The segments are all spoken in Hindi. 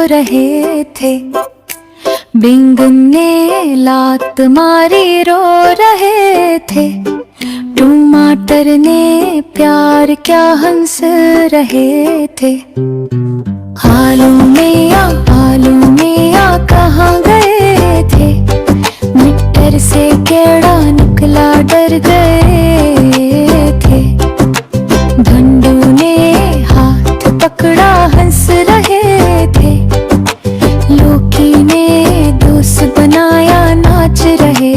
रहे थे। बिंगन ने लात मारी रो रहे थे। टमाटर ने प्यार क्या हंस रहे थे। आलू मियाँ कहाँ गए थे। मिट्टर से केड़ा निकला डर गए थे। भंडू ने हाथ पकड़ा हंस रहे थे। लौकी ने दोस्त बनाया नाच रहे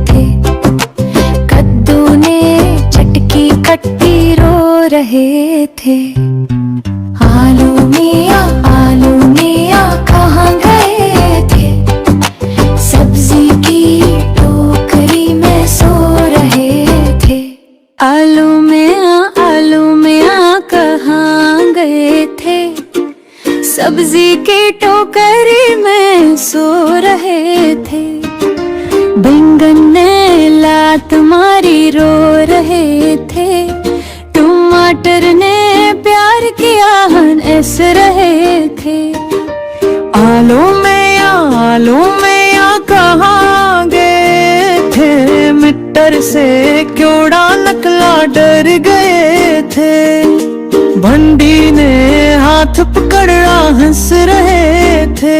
थे। कद्दू ने चटकी खट्टी रो रहे थे। आलू मियाँ कहाँ गए थे। सब्जी की टोकरी में सो रहे थे। आलू मियाँ कहाँ गए थे। सब्जी की टोकरी में सो रहे थे। बैंगन ने लात मारी रो रहे थे। टमाटर ने प्यार किया हंस रहे थे। आलू मियाँ कहाँ गए थे। मिट्टर से क्योड़ा नकला डर गए थे। भंडी ने हाथ पकड़ा हंस रहे थे।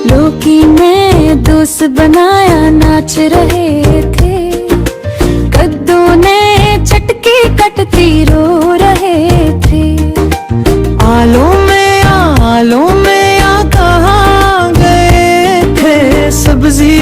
लौकी ने दोस्त बनाया नाच रहे थे। कद्दू ने चटकी कटती रो रहे थे। आलू मियाँ कहाँ गए थे। सब्जी